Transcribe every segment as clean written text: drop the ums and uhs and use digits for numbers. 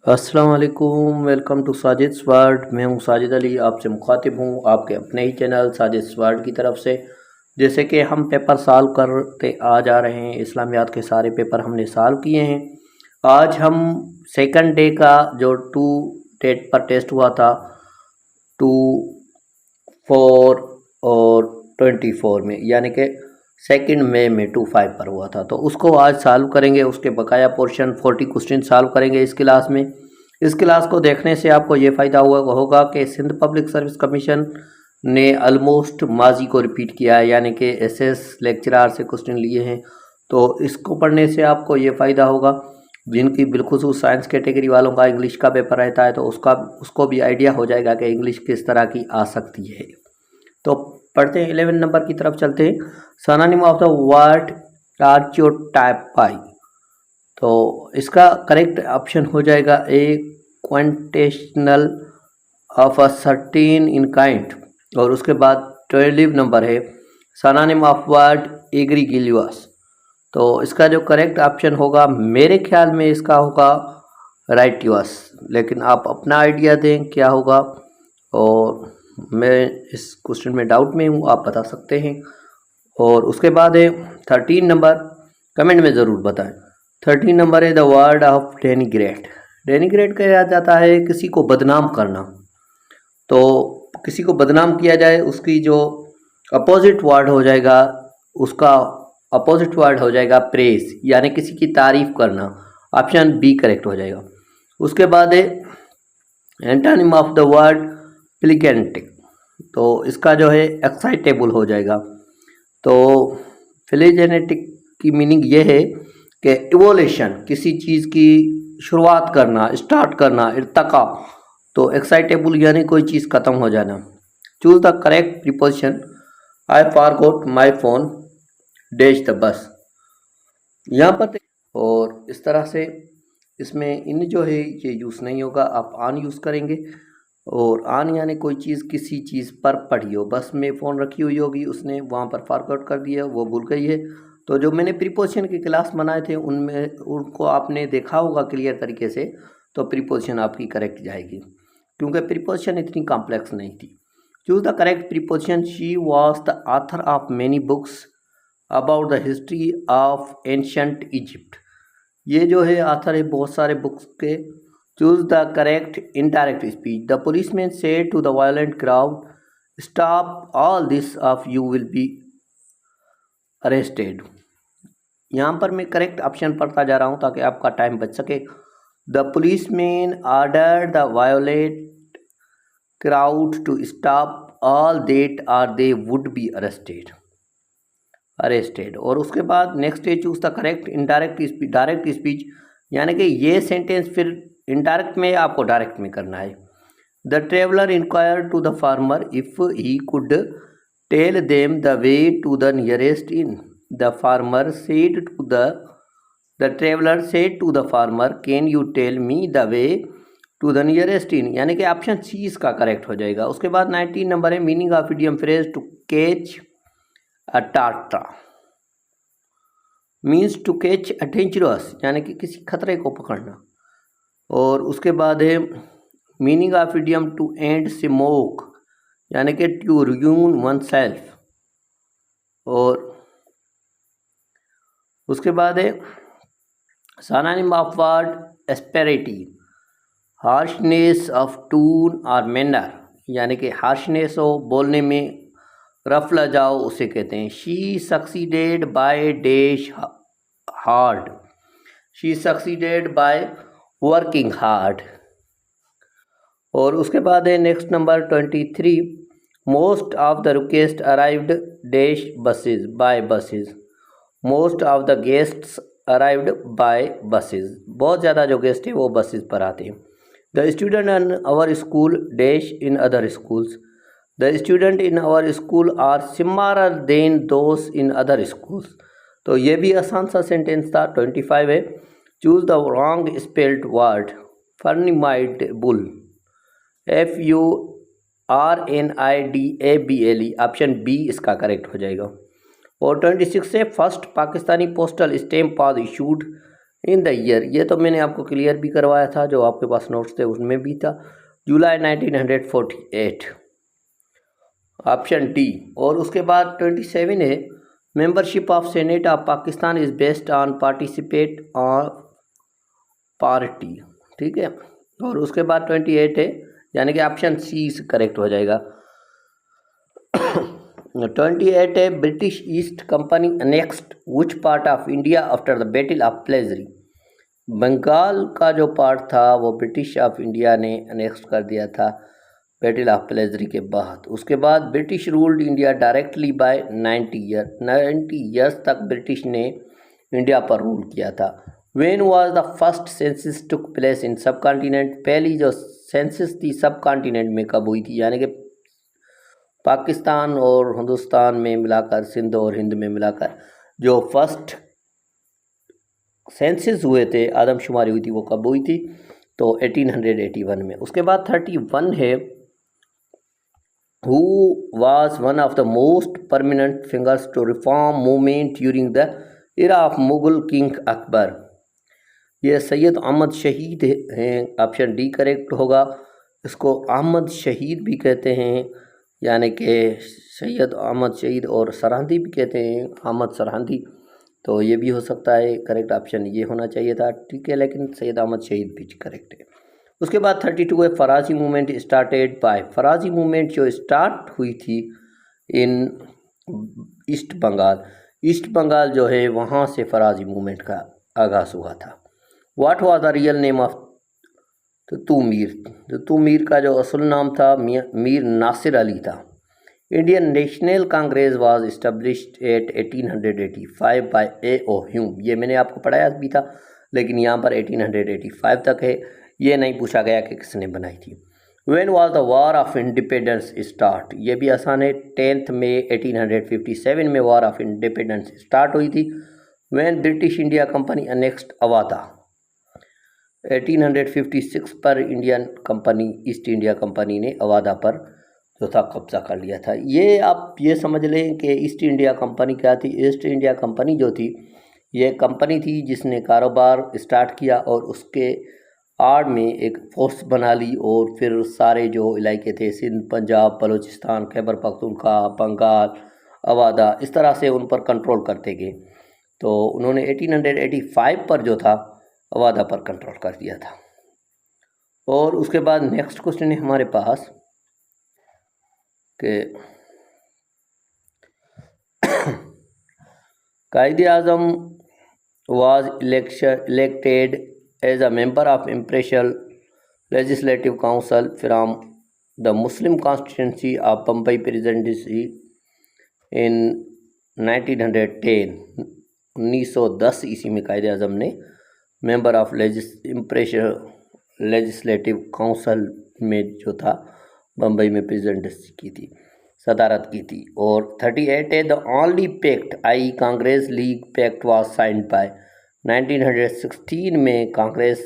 अस्सलाम वालेकुम, welcome to Sajid world. मैं हूं साजिद अली, आपसे मुखातिब हूं आपके अपने ही चैनल साजिद वर्ल्ड की तरफ से। जैसे कि हम पेपर सॉल्व करते आ जा रहे हैं, इस्लामियात के सारे पेपर हमने सॉल्व किए हैं। आज हम सेकंड डे का जो 2 डेट पर टेस्ट हुआ था, 2, 4 और 24 में, यानी कि 2 मई में 25 पर हुआ था, तो उसको आज सॉल्व करेंगे। उसके बकाया पोर्शन 40 क्वेश्चन सॉल्व करेंगे इस क्लास में। इस क्लास को देखने से आपको ये फ़ायदा होगा कि सिंध पब्लिक सर्विस कमीशन ने ऑलमोस्ट माजी को रिपीट किया है, यानी कि एसएस लेक्चरार से क्वेश्चन लिए हैं। तो इसको पढ़ने से आपको ये फ़ायदा होगा, जिनकी बिलखुसूस साइंस कैटेगरी वालों का इंग्लिश का पेपर रहता है, तो उसको भी आइडिया हो जाएगा कि इंग्लिश किस तरह की आ सकती है। तो पढ़ते हैं, 11 नंबर की तरफ चलते हैं। Synonym of the word archetypal, तो इसका करेक्ट ऑप्शन हो जाएगा A, quintessential of a certain in kind. और उसके बाद 12 नंबर है सिनोनिम ऑफ वर्ड एग्रीगिलियस। तो इसका जो करेक्ट ऑप्शन होगा मेरे ख्याल में इसका होगा राइटियस, लेकिन आप अपना आइडिया दें क्या होगा। और मैं इस क्वेश्चन में डाउट में हूँ, आप बता सकते हैं। और उसके बाद है 13 नंबर, कमेंट में ज़रूर बताएं। 13 नंबर है the word of denigrate. Denigrate कहा जाता है किसी को बदनाम करना। तो किसी को बदनाम किया जाए, उसकी जो अपोजिट वर्ड हो जाएगा, उसका अपोजिट वर्ड हो जाएगा प्रेस, यानी किसी की तारीफ करना। ऑप्शन बी करेक्ट हो जाएगा। उसके बाद है एंटोनिम ऑफ द वर्ड प्लिगेंटिक, तो इसका जो है एक्साइटेबल हो जाएगा। तो फिलोजेनेटिक की मीनिंग ये है कि इवोल्यूशन, किसी चीज़ की शुरुआत करना, स्टार्ट करना, इर्तका। तो एक्साइटेबल यानी कोई चीज़ ख़त्म हो जाना। Choose the correct preposition. I forgot my phone dash the bus, यहाँ पर। और इस तरह से इसमें इन जो है ये यूज़ नहीं होगा, आप आन यूज़ करेंगे। और आन यानी कोई चीज़ किसी चीज़ पर पड़ी हो, बस में फ़ोन रखी हुई होगी, उसने वहाँ पर फॉरगॉट कर दिया, वो भूल गई है। तो जो मैंने प्रीपोजिशन की क्लास बनाए थे उनमें उनको आपने देखा होगा क्लियर तरीके से, तो प्रीपोजिशन आपकी करेक्ट जाएगी, क्योंकि प्रीपोजिशन इतनी कॉम्प्लेक्स नहीं थी। Choose the correct preposition. She was the author of many books about the history of ancient Egypt. ये जो है ऑथर है बहुत सारे बुक्स के। Choose the correct indirect speech. The policeman said to the violent crowd, stop all this of you will be arrested. यहाँ पर मैं करेक्ट ऑप्शन पढ़ता जा रहा हूँ ताकि आपका टाइम बच सके। The policeman ordered the violent crowd to stop all that or they would be arrested. और उसके बाद नेक्स्ट है choose the correct indirect speech. Direct speech यानी कि ये सेंटेंस फिर इनडायरेक्ट में आपको डायरेक्ट में करना है। The traveller inquire to the farmer if he could tell them the way to the nearest inn. The farmer said to the traveller said to the farmer, can you tell me the way to the nearest inn, यानी कि option C इसका correct हो जाएगा। उसके बाद 19 नंबर है meaning of idiom phrase to catch a टाटा। Means to catch a dangerous, यानी कि किसी खतरे को पकड़ना। और उसके बाद है meaning of idiom to end smoke, यानी कि टू रुइन वन सेल्फ। और उसके बाद है synonym of word asperity, harshness of tone और मैनर, यानी कि हार्शनेस हो, बोलने में रफ लजाओ, उसे कहते हैं। She succeeded by dash hard, she succeeded by working hard. और उसके बाद है next number 23, most of the request arrived dash buses by buses. Most of the guests arrived by buses, बहुत ज़्यादा जो गेस्ट है वो बसेज पर आते हैं। The student in our school dash in other schools. The student in our school are similar than those in other schools. तो ये भी आसान सा सेंटेंस था। 25 है choose the wrong spelled word formidable, FURNIDABLE, option B इसका correct हो जाएगा। और 26 से first Pakistani postal stamp was issued in the year, ये तो मैंने आपको क्लियर भी करवाया था, जो आपके पास नोट्स थे उसमें भी था, जुलाई 1948, ऑप्शन डी। और उसके बाद 27 है, membership of senate of Pakistan is based on participate of party, ठीक है। और उसके बाद 28 है, यानी कि ऑप्शन सी करेक्ट हो जाएगा। 28 है, British East company annexed which part of India after the battle of Plassey, Bengal का जो पार्ट था वो ब्रिटिश ऑफ इंडिया ने अनेक्स कर दिया था बैटल ऑफ प्लेजरी के बाद। उसके बाद British ruled India directly by 90 years तक ब्रिटिश ने इंडिया पर रूल किया था। When was the first census took place in subcontinent, पहली जो सेंसस थी सब कॉन्टिनेंट में कब हुई थी, यानी कि पाकिस्तान और हिंदुस्तान में मिलाकर, सिंध और हिंद में मिलाकर जो फर्स्ट सेंसस हुए थे, आदमशुमारी हुई थी, वो कब हुई थी, तो 1881 में। उसके बाद 31 है, who was one of the most permanent figures to reform movement during the era of Mughal king Akbar, ये सैयद अहमद शहीद हैं, ऑप्शन डी करेक्ट होगा। इसको अहमद शहीद भी कहते हैं, यानी कि सैयद अहमद शहीद, और सरहंदी भी कहते हैं, अहमद सरहंदी, तो ये भी हो सकता है। करेक्ट ऑप्शन ये होना चाहिए था, ठीक है, लेकिन सैयद अहमद शहीद भी करेक्ट है। उसके बाद 32 है, Faraizi movement started by, Faraizi movement जो स्टार्ट हुई थी in East Bengal, East Bengal जो है वहाँ से फराजी मूवमेंट का आगाज़ हुआ था। What was the real name of Titumir, Titumir का जो असल नाम था मीर नासिर अली था। Indian National Congress was established at 1885 by A.O. Hume, ये मैंने आपको पढ़ाया भी था, लेकिन यहाँ पर 1885 तक है, ये नहीं पूछा गया कि किसने बनाई थी। When was the war of independence start, ये भी आसान है, 10 मई 1857 में वॉर ऑफ इंडिपेंडेंस स्टार्ट हुई थी। When British India company annexed Awadh, 1856 पर Indian company, East India company ने अवाधा पर जो था कब्जा कर लिया था। ये आप ये समझ लें कि ईस्ट इंडिया कंपनी क्या थी। ईस्ट इंडिया कंपनी जो थी ये कंपनी थी जिसने कारोबार स्टार्ट किया और उसके आड़ में एक फोर्स बना ली, और फिर सारे जो इलाके थे, सिंध, पंजाब, बलूचिस्तान, खैबर पख्तूनख्वा, बंगाल, अवाधा, इस तरह से उन पर कंट्रोल करते गए। तो उन्होंने 1885 पर जो था अवाधा पर कंट्रोल कर दिया था। और उसके बाद नेक्स्ट क्वेश्चन है हमारे पास कि कायदे आज़म was elected as a member of Imperial Legislative Council from the Muslim constituency of Bombay Presidency in 1910, 1910 ईस्वी में कायदे आज़म ने मेंबर ऑफ इम्प्रेशल लेजिस्लेटिव काउंसिल में जो था बम्बई में प्रेसिडेंसी की थी, सदारत की थी। और 38 है, the only pact I Congress League pact was signed by, 1916 में कांग्रेस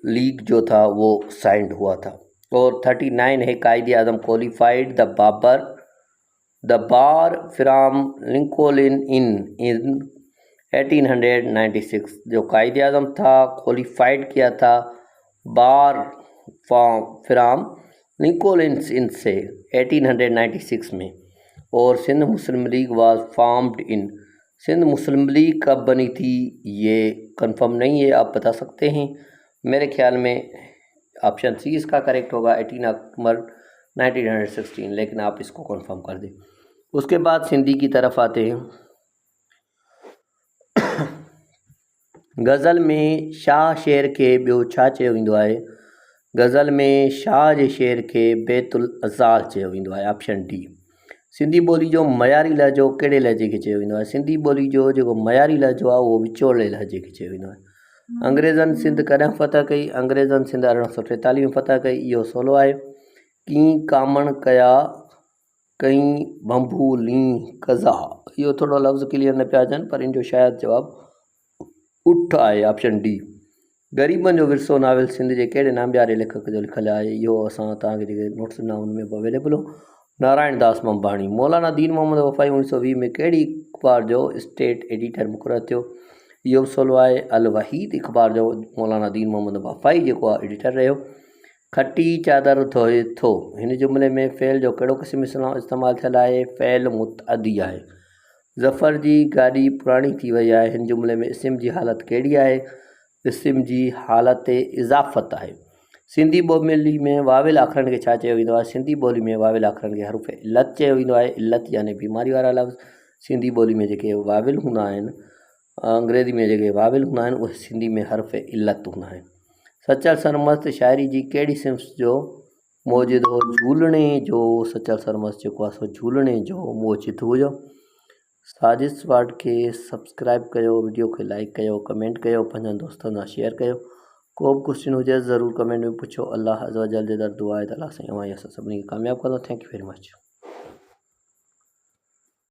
लीग जो था वो साइंड हुआ था। और 39 है, कायदे आज़म क्वालिफाइड द बार फ्राम लिंकोलिन इन 1896, जो कायदे आज़म था क्वालिफाइड किया था बार फ्राम लिंकोलिन्स इन से 1896 में। और Sindh Muslim League was formed in, Sindh Muslim League कब बनी थी ये कंफर्म नहीं है, आप बता सकते हैं। मेरे ख्याल में ऑप्शन सी इसका करेक्ट होगा, 18 अक्टूबर 1916, लेकिन आप इसको कंफर्म कर दें। उसके बाद सिंधी की तरफ आते हैं। गज़ल में शाह शेर के ॿियो छा चयो वेंदो आहे, गज़ल में शाह जे शेर के बैतुल अज़ाल चयो वेंदो आहे, ऑप्शन डी। सिंधी ॿोली जो मयारी लहजो कहिड़े लहजे खे चयो वेंदो आहे, सिंधी ॿोली जो जेको मयारी लहजो आहे उहो विचोले लहजे खे चयो वेंदो आहे। अंग्रेज़नि सिंध कॾहिं फ़तह कई, अंग्रेज़नि सिंध 1843 में फ़तह कई, इहो सवलो आहे। कीं कामण कया कई बंबू ली कज़ा, इहो थोरो लफ़्ज़ क्लियर न पिया अचनि, पर इन जो शायदि जवाबु उठ आहे, ऑप्शन डी। ग़रीबनि जो विरसो नाविल सिंध जे कहिड़े नामयारे लेखक जो लिखियलु आहे, इहो असां तव्हांखे जेके नोट्स ॾिना उन में बि अवेलेबल हो, नारायण दास मंबाणी। मौलाना दीन मोहम्मद वफ़ाई 1920 में कहिड़ी अख़बार जो स्टेट एडिटर मुक़ररु थियो, इहो सवालु आहे अल वहीद अख़बार जो मौलाना दीन मोहम्मद वफ़ाई जेको आहे एडिटर रहियो। खटी चादर धोए थो, हिन जुमिले में फ़ेल जो कहिड़ो क़िस्म इस्तेमालु थियल आहे? फ़ेल मुतअदी आहे। ज़फ़र जी गाॾी पुराणी थी वई आहे, हिन जुमिले में इस्म जी हालत कहिड़ी आहे? इस्म जी हालत इज़ाफ़त आहे। सिंधी ॿोली में वाविल अखरनि खे छा चयो वेंदो आहे? सिंधी ॿोली में वाविल अखरनि खे हर्फ़ इल्लत चयो वेंदो आहे। इल्लत यानी बीमारी वारा लफ़्ज़। सिंधी ॿोली में जेके वाविल हूंदा आहिनि, अंग्रेज़ी में जेके वाविल हूंदा आहिनि, उहे सिंधी में हर्फ़ इल्लत हूंदा आहिनि। सचल सरमस्त शाइरी जी कहिड़ी सिंफ़ जो मौजूदु हो? झूलणे जो। सचल सरमस्त जेको आहे सो झूलणे जो मौजूदु हुयो। साजिद स्वाट खे सब्सक्राइब कयो, वीडियो खे लाइक कयो, कमेंट कयो, पंहिंजनि दोस्तनि सां शेयर कयो। को बि क्वेश्चन हुजे ज़रूरु कमेंट में पुछो। अल्लाह अज़्ज़ व जल जे दर दुआ आहे त अल्लाह साईं असां सभिनी खे कामयाबु कंदो। Thank you very much.